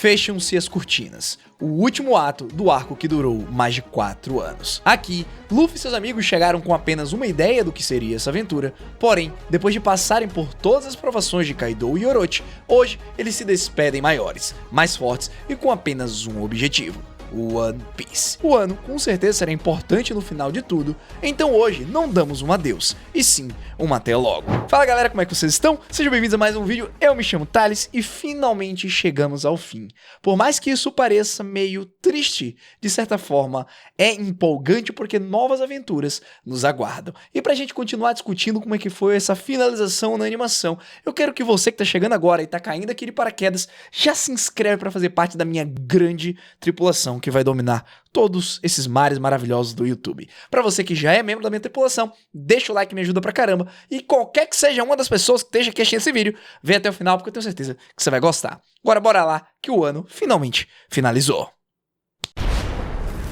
Fecham-se as cortinas, o último ato do arco que durou mais de 4 anos. Aqui, Luffy e seus amigos chegaram com apenas uma ideia do que seria essa aventura, porém, depois de passarem por todas as provações de Kaido e Orochi, hoje eles se despedem maiores, mais fortes e com apenas um objetivo: One Piece. O ano com certeza será importante no final de tudo, então hoje não damos um adeus, e sim um até logo. Fala galera, como é que vocês estão? Sejam bem-vindos a mais um vídeo, eu me chamo Thales e finalmente chegamos ao fim. Por mais que isso pareça meio triste, de certa forma é empolgante porque novas aventuras nos aguardam. E pra gente continuar discutindo como é que foi essa finalização na animação, eu quero que você que tá chegando agora e tá caindo aqui de paraquedas, já se inscreve pra fazer parte da minha grande tripulação que vai dominar todos esses mares maravilhosos do YouTube. Pra você que já é membro da minha tripulação, deixa o like, me ajuda pra caramba, e qualquer que seja uma das pessoas que esteja aqui assistindo esse vídeo, vem até o final porque eu tenho certeza que você vai gostar. Agora bora lá, que o ano finalmente finalizou.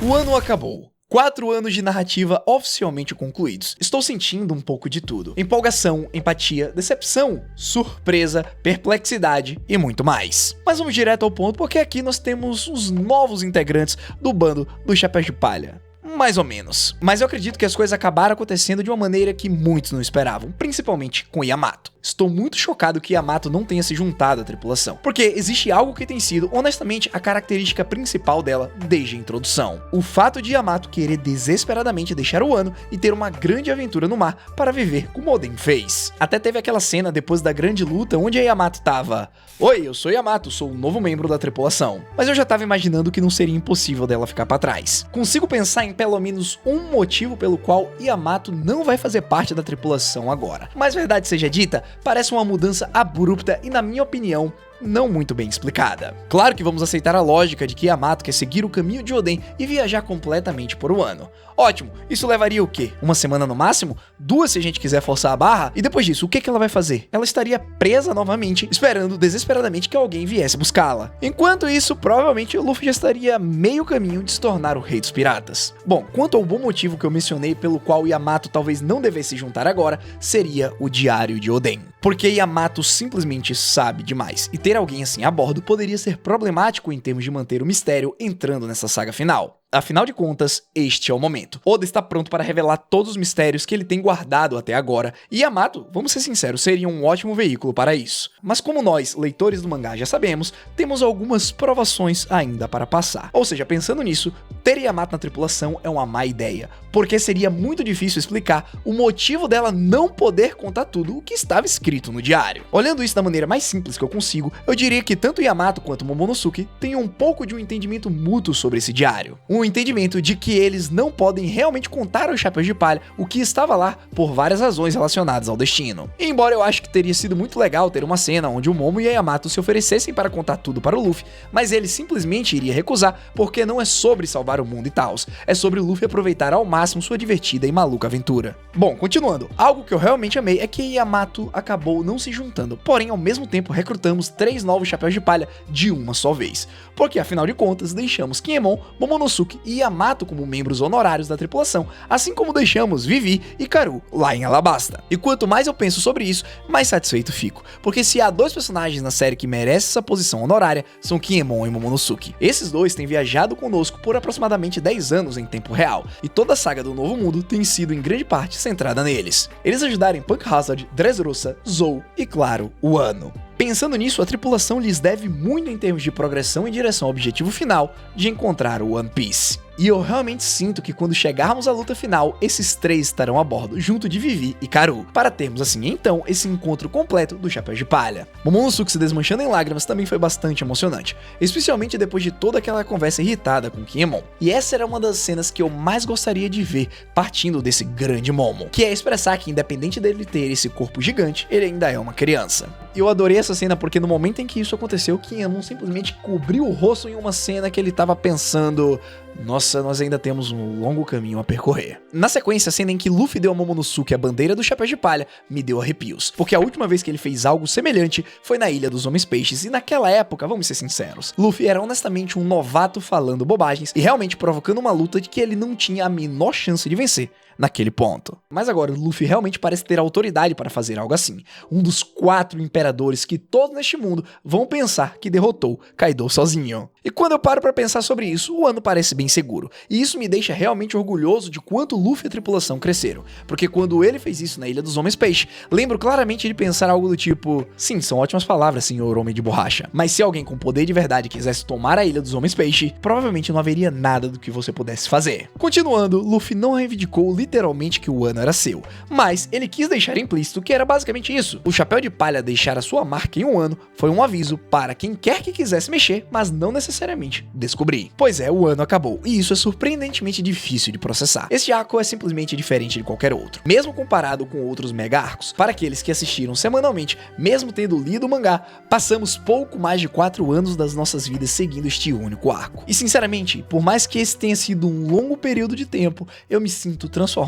O ano acabou. 4 anos de narrativa oficialmente concluídos. Estou sentindo um pouco de tudo: empolgação, empatia, decepção, surpresa, perplexidade e muito mais. Mas vamos direto ao ponto porque aqui nós temos os novos integrantes do bando dos Chapéus de Palha. Mais ou menos. Mas eu acredito que as coisas acabaram acontecendo de uma maneira que muitos não esperavam, principalmente com Yamato. Estou muito chocado que Yamato não tenha se juntado à tripulação, porque existe algo que tem sido, honestamente, a característica principal dela desde a introdução: o fato de Yamato querer desesperadamente deixar o ano e ter uma grande aventura no mar para viver como Oden fez. Até teve aquela cena depois da grande luta onde a Yamato tava: "Oi, eu sou Yamato, sou um novo membro da tripulação." Mas eu já tava imaginando que não seria impossível dela ficar para trás. Consigo pensar em pelo menos um motivo pelo qual Yamato não vai fazer parte da tripulação agora. Mas verdade seja dita, parece uma mudança abrupta e, na minha opinião, não muito bem explicada. Claro que vamos aceitar a lógica de que Yamato quer seguir o caminho de Oden e viajar completamente por um ano. Ótimo, isso levaria o quê? Uma semana no máximo? 2 se a gente quiser forçar a barra? E depois disso, o que ela vai fazer? Ela estaria presa novamente, esperando desesperadamente que alguém viesse buscá-la. Enquanto isso, provavelmente o Luffy já estaria meio caminho de se tornar o rei dos piratas. Bom, quanto ao bom motivo que eu mencionei pelo qual Yamato talvez não devesse se juntar agora, seria o diário de Oden. Porque Yamato simplesmente sabe demais, e ter alguém assim a bordo poderia ser problemático em termos de manter o mistério entrando nessa saga final. Afinal de contas, este é o momento. Oda está pronto para revelar todos os mistérios que ele tem guardado até agora, e Yamato, vamos ser sinceros, seria um ótimo veículo para isso. Mas como nós, leitores do mangá, já sabemos, temos algumas provações ainda para passar. Ou seja, pensando nisso, ter Yamato na tripulação é uma má ideia, porque seria muito difícil explicar o motivo dela não poder contar tudo o que estava escrito no diário. Olhando isso da maneira mais simples que eu consigo, eu diria que tanto Yamato quanto Momonosuke têm um pouco de um entendimento mútuo sobre esse diário. Um entendimento de que eles não podem realmente contar aos Chapéus de Palha o que estava lá por várias razões relacionadas ao destino. E embora eu acho que teria sido muito legal ter uma cena onde o Momo e a Yamato se oferecessem para contar tudo para o Luffy, mas ele simplesmente iria recusar porque não é sobre salvar o mundo e tals, é sobre o Luffy aproveitar ao máximo sua divertida e maluca aventura. Bom, continuando, algo que eu realmente amei é que Yamato acabou não se juntando, porém ao mesmo tempo recrutamos 3 novos Chapéus de Palha de uma só vez, porque afinal de contas deixamos Kinemon, Momonosuke e Yamato como membros honorários da tripulação, assim como deixamos Vivi e Karu lá em Alabasta. E quanto mais eu penso sobre isso, mais satisfeito fico, porque se há 2 personagens na série que merecem essa posição honorária, são Kinemon e Momonosuke. Esses 2 têm viajado conosco por aproximadamente 10 anos em tempo real, e toda a saga do Novo Mundo tem sido em grande parte centrada neles. Eles ajudaram em Punk Hazard, Dressrosa, Zou e, claro, Wano. Pensando nisso, a tripulação lhes deve muito em termos de progressão em direção ao objetivo final de encontrar o One Piece. E eu realmente sinto que quando chegarmos à luta final, esses 3 estarão a bordo, junto de Vivi e Karu, para termos assim então esse encontro completo do Chapéu de Palha. Momonosuke se desmanchando em lágrimas também foi bastante emocionante, especialmente depois de toda aquela conversa irritada com Kinemon. E essa era uma das cenas que eu mais gostaria de ver partindo desse grande Momo, que é expressar que independente dele ter esse corpo gigante, ele ainda é uma criança. E eu adorei essa cena porque no momento em que isso aconteceu, Kinemon simplesmente cobriu o rosto em uma cena que ele tava pensando: nossa, nossa, nós ainda temos um longo caminho a percorrer. Na sequência, a cena em que Luffy deu a Momonosuke a bandeira do Chapéu de Palha me deu arrepios, porque a última vez que ele fez algo semelhante foi na Ilha dos Homens Peixes, e naquela época, vamos ser sinceros, Luffy era honestamente um novato falando bobagens e realmente provocando uma luta de que ele não tinha a menor chance de vencer naquele ponto. Mas agora, Luffy realmente parece ter autoridade para fazer algo assim. Um dos 4 imperadores que todos neste mundo vão pensar que derrotou Kaido sozinho. E quando eu paro para pensar sobre isso, o ano parece bem seguro. E isso me deixa realmente orgulhoso de quanto Luffy e a tripulação cresceram. Porque quando ele fez isso na Ilha dos Homens Peixe, lembro claramente de pensar algo do tipo: sim, são ótimas palavras, senhor Homem de Borracha. Mas se alguém com poder de verdade quisesse tomar a Ilha dos Homens Peixe, provavelmente não haveria nada do que você pudesse fazer. Continuando, Luffy não reivindicou literalmente que o ano era seu, mas ele quis deixar implícito que era basicamente isso. O Chapéu de Palha deixar a sua marca em um ano foi um aviso para quem quer que quisesse mexer, mas não necessariamente descobrir. Pois é, o ano acabou, e isso é surpreendentemente difícil de processar. Este arco é simplesmente diferente de qualquer outro, mesmo comparado com outros mega arcos. Para aqueles que assistiram semanalmente, mesmo tendo lido o mangá, passamos pouco mais de 4 anos das nossas vidas seguindo este único arco. E sinceramente, por mais que esse tenha sido um longo período de tempo, eu me sinto transformado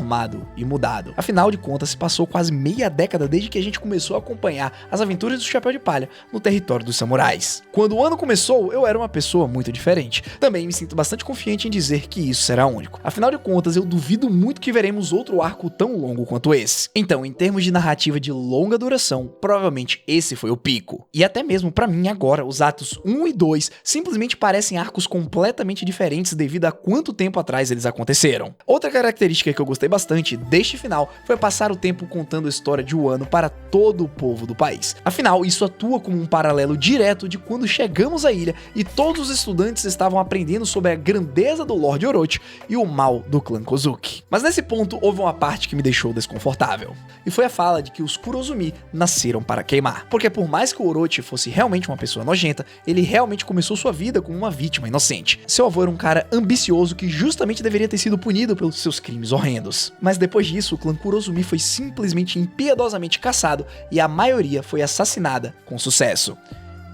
e mudado. Afinal de contas, se passou quase meia década desde que a gente começou a acompanhar as aventuras do Chapéu de Palha no território dos samurais. Quando o ano começou, eu era uma pessoa muito diferente. Também me sinto bastante confiante em dizer que isso será único. Afinal de contas, eu duvido muito que veremos outro arco tão longo quanto esse. Então, em termos de narrativa de longa duração, provavelmente esse foi o pico. E até mesmo pra mim agora, os atos 1 e 2 simplesmente parecem arcos completamente diferentes devido a quanto tempo atrás eles aconteceram. Outra característica que eu gostei bastante deste final foi passar o tempo contando a história de Wano para todo o povo do país. Afinal, isso atua como um paralelo direto de quando chegamos à ilha e todos os estudantes estavam aprendendo sobre a grandeza do Lord Orochi e o mal do clã Kozuki. Mas nesse ponto houve uma parte que me deixou desconfortável, e foi a fala de que os Kurozumi nasceram para queimar. Porque por mais que o Orochi fosse realmente uma pessoa nojenta, ele realmente começou sua vida como uma vítima inocente. Seu avô era um cara ambicioso que justamente deveria ter sido punido pelos seus crimes horrendos. Mas depois disso, o clã Kurozumi foi simplesmente impiedosamente caçado e a maioria foi assassinada com sucesso,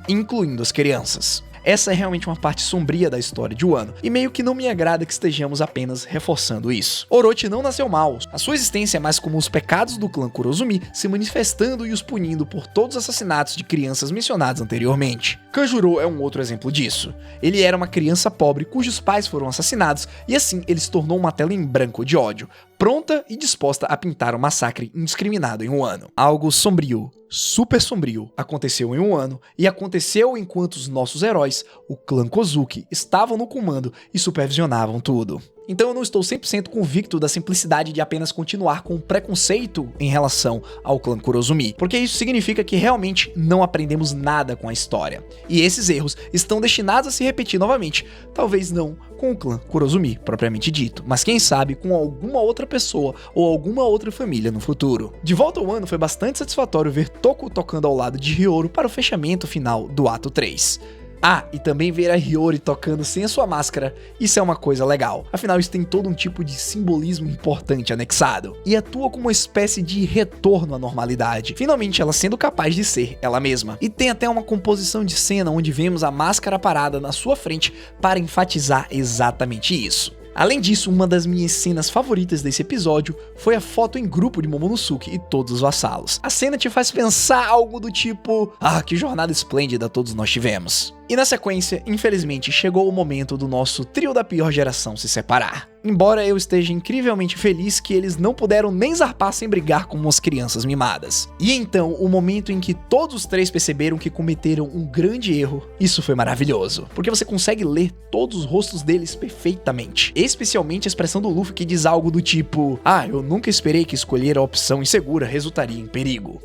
incluindo as crianças. Essa é realmente uma parte sombria da história de Wano, e meio que não me agrada que estejamos apenas reforçando isso. Orochi não nasceu mal, a sua existência é mais como os pecados do clã Kurozumi se manifestando e os punindo por todos os assassinatos de crianças mencionados anteriormente. Kanjuro é um outro exemplo disso. Ele era uma criança pobre cujos pais foram assassinados, e assim ele se tornou uma tela em branco de ódio, pronta e disposta a pintar um massacre indiscriminado em Wano. Algo sombrio, super sombrio, aconteceu em Wano, e aconteceu enquanto os nossos heróis, o clã Kozuki, estavam no comando e supervisionavam tudo. Então eu não estou 100% convicto da simplicidade de apenas continuar com o preconceito em relação ao clã Kurozumi, porque isso significa que realmente não aprendemos nada com a história. E esses erros estão destinados a se repetir novamente, talvez não com o clã Kurozumi propriamente dito, mas quem sabe com alguma outra pessoa ou alguma outra família no futuro. De volta ao ano, foi bastante satisfatório ver Toko tocando ao lado de Hyoru para o fechamento final do ato 3. Ah, e também ver a Hiyori tocando sem a sua máscara, isso é uma coisa legal. Afinal, isso tem todo um tipo de simbolismo importante anexado, e atua como uma espécie de retorno à normalidade, finalmente ela sendo capaz de ser ela mesma. E tem até uma composição de cena onde vemos a máscara parada na sua frente para enfatizar exatamente isso. Além disso, uma das minhas cenas favoritas desse episódio foi a foto em grupo de Momonosuke e todos os vassalos. A cena te faz pensar algo do tipo: ah, que jornada esplêndida todos nós tivemos. E na sequência, infelizmente, chegou o momento do nosso trio da pior geração se separar. Embora eu esteja incrivelmente feliz que eles não puderam nem zarpar sem brigar como umas crianças mimadas. E então, o momento em que todos os 3 perceberam que cometeram um grande erro, isso foi maravilhoso. Porque você consegue ler todos os rostos deles perfeitamente. Especialmente a expressão do Luffy que diz algo do tipo: ah, eu nunca esperei que escolher a opção insegura resultaria em perigo.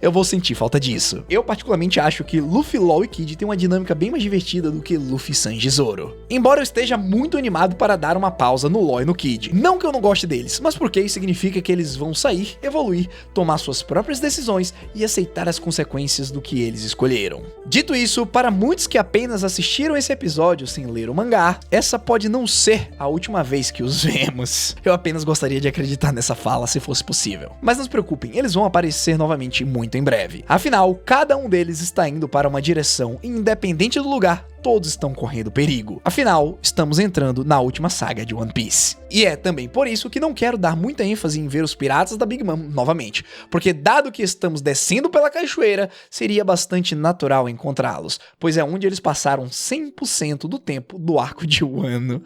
Eu vou sentir falta disso. Eu particularmente acho que Luffy, LOL e Kid tem uma dinâmica bem mais divertida do que Luffy, Sanji e Zoro. Embora eu esteja muito animado para dar uma pausa no LOL e no Kid. Não que eu não goste deles, mas porque isso significa que eles vão sair, evoluir, tomar suas próprias decisões e aceitar as consequências do que eles escolheram. Dito isso, para muitos que apenas assistiram esse episódio sem ler o mangá, essa pode não ser a última vez que os vemos. Eu apenas gostaria de acreditar nessa fala se fosse possível. Mas não se preocupem, eles vão aparecer novamente muito em breve. Afinal, cada um deles está indo para uma direção Então, independente do lugar, todos estão correndo perigo. Afinal, estamos entrando na última saga de One Piece. E é também por isso que não quero dar muita ênfase em ver os piratas da Big Mom novamente, porque dado que estamos descendo pela cachoeira, seria bastante natural encontrá-los, pois é onde eles passaram 100% do tempo do arco de Wano.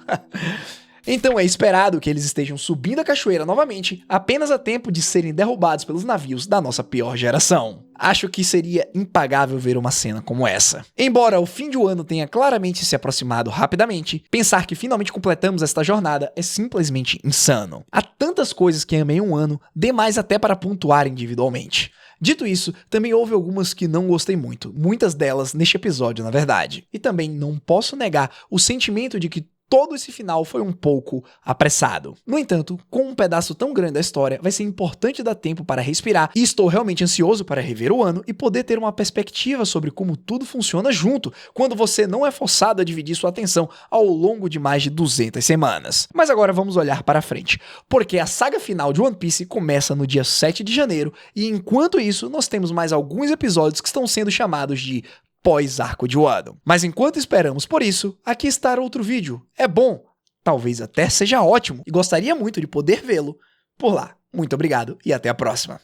Então é esperado que eles estejam subindo a cachoeira novamente, apenas a tempo de serem derrubados pelos navios da nossa pior geração. Acho que seria impagável ver uma cena como essa. Embora o fim de Wano tenha claramente se aproximado rapidamente, pensar que finalmente completamos esta jornada é simplesmente insano. Há tantas coisas que amei um ano, demais até para pontuar individualmente. Dito isso, também houve algumas que não gostei muito, muitas delas neste episódio na verdade. E também não posso negar o sentimento de que todo esse final foi um pouco apressado. No entanto, com um pedaço tão grande da história, vai ser importante dar tempo para respirar e estou realmente ansioso para rever o ano e poder ter uma perspectiva sobre como tudo funciona junto, quando você não é forçado a dividir sua atenção ao longo de mais de 200 semanas. Mas agora vamos olhar para frente, porque a saga final de One Piece começa no dia 7 de janeiro e enquanto isso nós temos mais alguns episódios que estão sendo chamados de pós-arco de Wano. Mas enquanto esperamos por isso, aqui está outro vídeo. É bom, talvez até seja ótimo, e gostaria muito de poder vê-lo por lá. Muito obrigado e até a próxima.